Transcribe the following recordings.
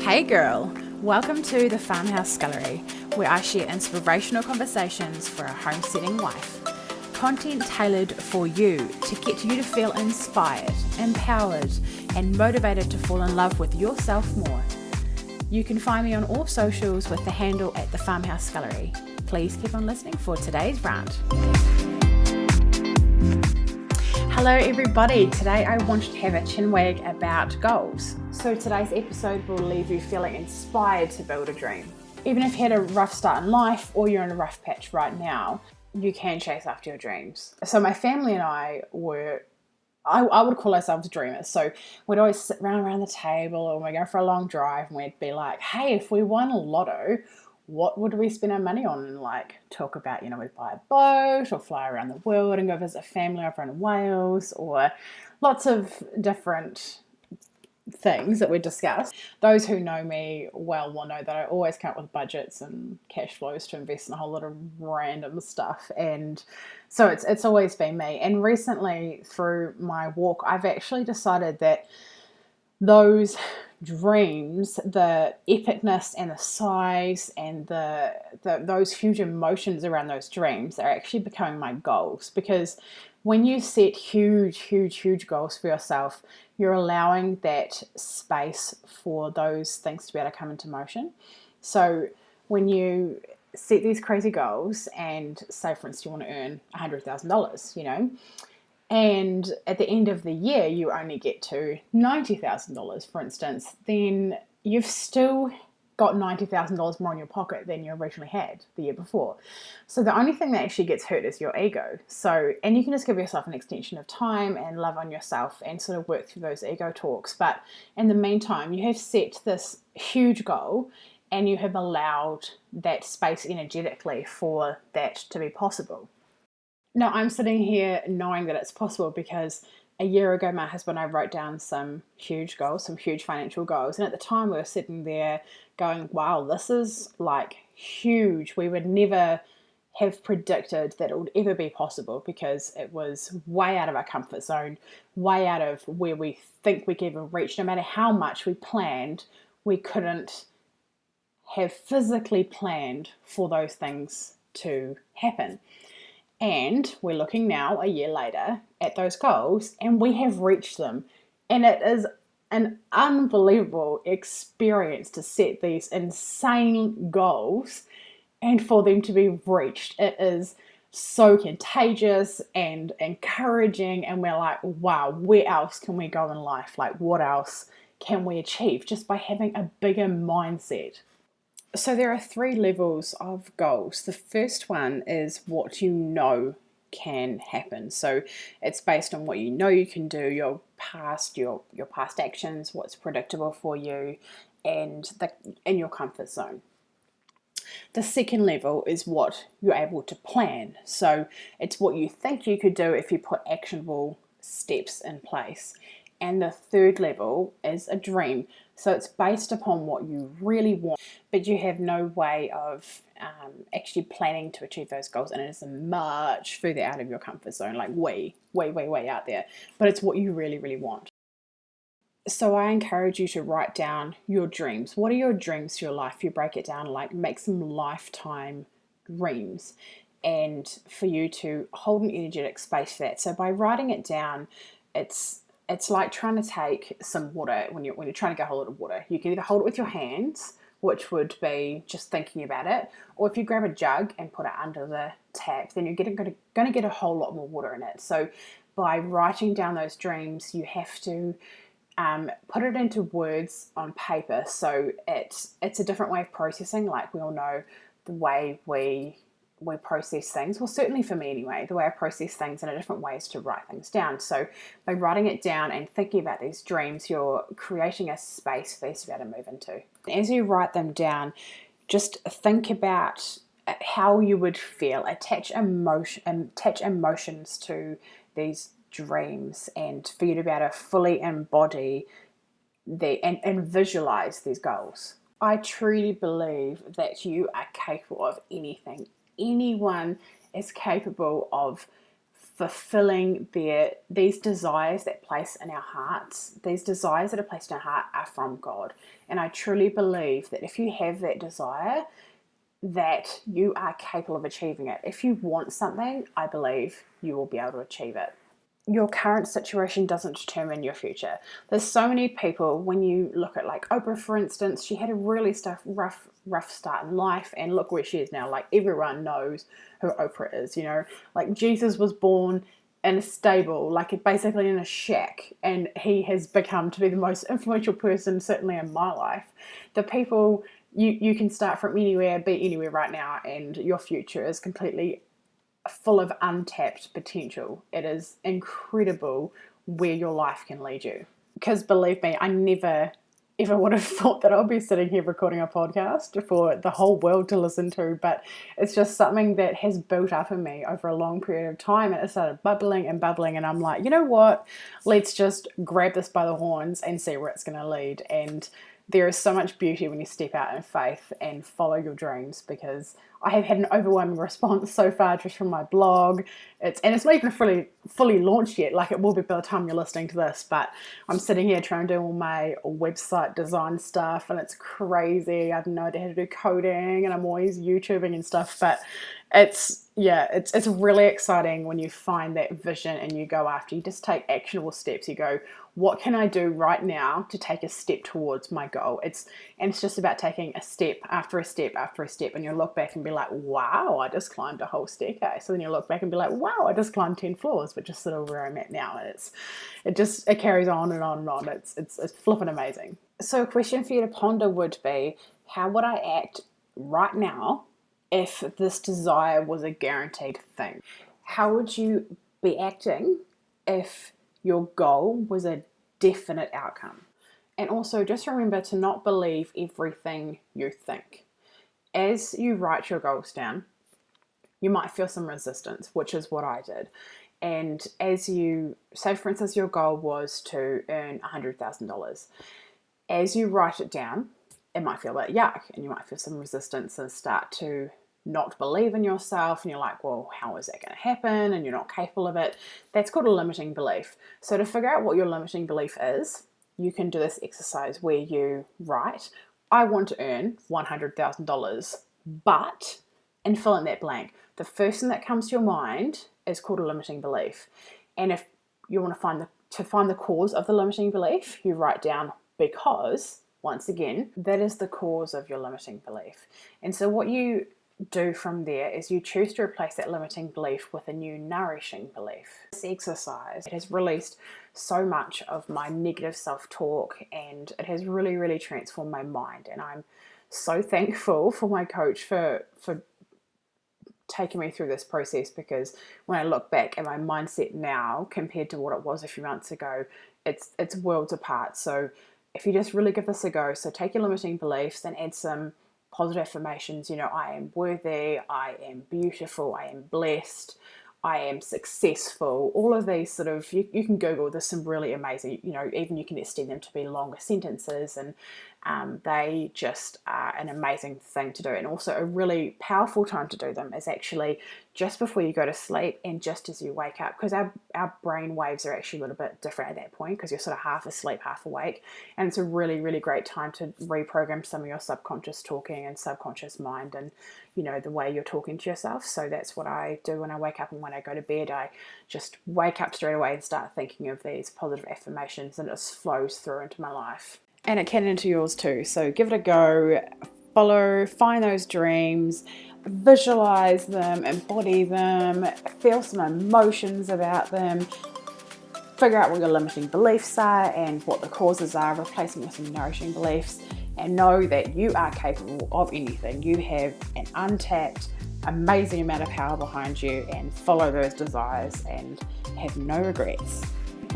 Hey girl, welcome to the Farmhouse Scullery, where I share inspirational conversations for a homesteading wife. Content tailored for you to get you to feel inspired, empowered, and motivated to fall in love with yourself more. You can find me on all socials with the handle at the Farmhouse Scullery. Please keep on listening for today's rant. Hello everybody, today I wanted to have a chinwag about goals. So today's episode will leave you feeling inspired to build a dream. Even if you had a rough start in life or you're in a rough patch right now, you can chase after your dreams. So my family and I would call ourselves dreamers. So we'd always sit around the table or we'd go for a long drive and we'd be like, hey, if we won a lotto, what would we spend our money on? And like talk about, we'd buy a boat or fly around the world and go visit family over in Wales, or lots of different things that we discuss. Those who know me well will know that I always come up with budgets and cash flows to invest in a whole lot of random stuff. And so it's always been me. And recently through my walk, I've actually decided that those dreams, the epicness and the size and those huge emotions around those dreams are actually becoming my goals. Because when you set huge goals for yourself, you're allowing that space for those things to be able to come into motion. So when you set these crazy goals and say, for instance, you want to earn $100,000, and at the end of the year you only get to $90,000, for instance, then you've still got $90,000 more in your pocket than you originally had the year before. So the only thing that actually gets hurt is your ego. And you can just give yourself an extension of time and love on yourself and sort of work through those ego talks. But in the meantime, you have set this huge goal and you have allowed that space energetically for that to be possible. Now, I'm sitting here knowing that it's possible because a year ago, my husband and I wrote down some huge goals, some huge financial goals. And at the time, we were sitting there going, wow, this is like huge. We would never have predicted that it would ever be possible because it was way out of our comfort zone, way out of where we think we could even reach. No matter how much we planned, we couldn't have physically planned for those things to happen. And we're looking now a year later at those goals and we have reached them. And it is an unbelievable experience to set these insane goals and for them to be reached. It is so contagious and encouraging. And we're like, wow, where else can we go in life? Like, what else can we achieve just by having a bigger mindset? So there are 3 levels of goals. The first one is what you know can happen. So it's based on what you know you can do, your past actions, what's predictable for you, and in your comfort zone. The second level is what you're able to plan. So it's what you think you could do if you put actionable steps in place. And the third level is a dream. So it's based upon what you really want, but you have no way of actually planning to achieve those goals. And it is much further out of your comfort zone, like way out there. But it's what you really, really want. So I encourage you to write down your dreams. What are your dreams for your life? You break it down, like make some lifetime dreams. And for you to hold an energetic space for that. So by writing it down, it's like trying to take some water when you're trying to get a hold of water. You can either hold it with your hands, which would be just thinking about it, or if you grab a jug and put it under the tap, then you're going to get a whole lot more water in it. So by writing down those dreams, you have to put it into words on paper. So it's a different way of processing. Like we all know the way we process things, well certainly for me anyway, the way I process things in a different way is to write things down. So by writing it down and thinking about these dreams, you're creating a space for you to be able to move into. As you write them down, just think about how you would feel, attach emotions to these dreams, and for you to be able to fully embody and visualize these goals. I truly believe that you are capable of anything. Anyone is capable of fulfilling these desires that place in our hearts. These desires that are placed in our heart are from God. And I truly believe that if you have that desire, that you are capable of achieving it. If you want something, I believe you will be able to achieve it. Your current situation doesn't determine your future. There's so many people, when you look at like Oprah, for instance, she had a really rough start in life, and look where she is now. Like, everyone knows who Oprah is, like Jesus was born in a stable, like basically in a shack, and he has become to be the most influential person certainly in my life. The people, you can start from anywhere, be anywhere right now, and your future is completely full of untapped potential. It is incredible where your life can lead you. Because believe me, I never ever would have thought that I'll be sitting here recording a podcast for the whole world to listen to, but it's just something that has built up in me over a long period of time, and it started bubbling and bubbling, and I'm like, you know what, let's just grab this by the horns and see where it's going to lead. And there is so much beauty when you step out in faith and follow your dreams, because I have had an overwhelming response so far just from my blog. It's not even fully launched yet. Like, it will be by the time you're listening to this, but I'm sitting here trying to do all my website design stuff, and it's crazy. I have no idea how to do coding, and I'm always YouTubing and stuff, but it's really exciting when you find that vision and you go after. You just take actionable steps. You go, what can I do right now to take a step towards my goal? It's just about taking a step after a step after a step, and you look back and be like, wow, I just climbed a whole staircase. So then you look back and be like, wow, I just climbed 10 floors, but just sort of where I'm at now. And it carries on and on and on. It's flipping amazing. So a question for you to ponder would be, how would I act right now if this desire was a guaranteed thing? How would you be acting if your goal was a definite outcome? And also, just remember to not believe everything you think. As you write your goals down, you might feel some resistance, which is what I did. And as you say, for instance, your goal was to earn $100,000. As you write it down, it might feel like yuck, and you might feel some resistance and start to not believe in yourself, and you're like, well, how is that going to happen? And you're not capable of it. That's called a limiting belief. So to figure out what your limiting belief is, you can do this exercise where you write, I want to earn $100,000, but, and fill in that blank. The first thing that comes to your mind is called a limiting belief. And if you want to find the cause of the limiting belief, you write down because, once again, that is the cause of your limiting belief. And so what you do from there is you choose to replace that limiting belief with a new nourishing belief. This exercise, it has released so much of my negative self-talk, and it has really, really transformed my mind. And I'm so thankful for my coach for taking me through this process, because when I look back at my mindset now compared to what it was a few months ago, it's worlds apart. So if you just really give this a go, so take your limiting beliefs and add some positive affirmations. I am worthy, I am beautiful, I am blessed, I am successful. All of these sort of, you can Google, there's some really amazing, even you can extend them to be longer sentences, and they just are an amazing thing to do. And also a really powerful time to do them is actually just before you go to sleep and just as you wake up, because our brain waves are actually a little bit different at that point, because you're sort of half asleep, half awake. And it's a really, really great time to reprogram some of your subconscious talking and subconscious mind, and the way you're talking to yourself. So that's what I do when I wake up, and when I go to bed, I just wake up straight away and start thinking of these positive affirmations, and it just flows through into my life. And it can into yours too. So give it a go, find those dreams, visualize them, embody them, feel some emotions about them, figure out what your limiting beliefs are and what the causes are, replace them with some nourishing beliefs, and know that you are capable of anything. You have an untapped, amazing amount of power behind you, and follow those desires and have no regrets.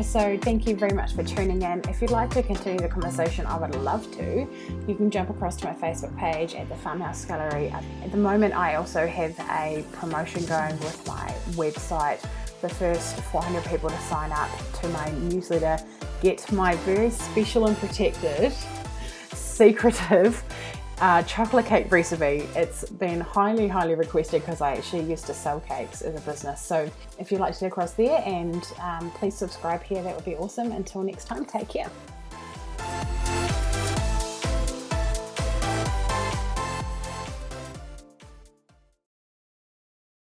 So thank you very much for tuning in. If you'd like to continue the conversation, I would love to. You can jump across to my Facebook page at the Farmhouse Gallery. At the moment, I also have a promotion going with my website. The first 400 people to sign up to my newsletter get my very special and protected, secretive chocolate cake recipe. It's been highly requested because I actually used to sell cakes as a business. So if you'd like to get across there, and please subscribe here, that would be awesome. Until next time, take care.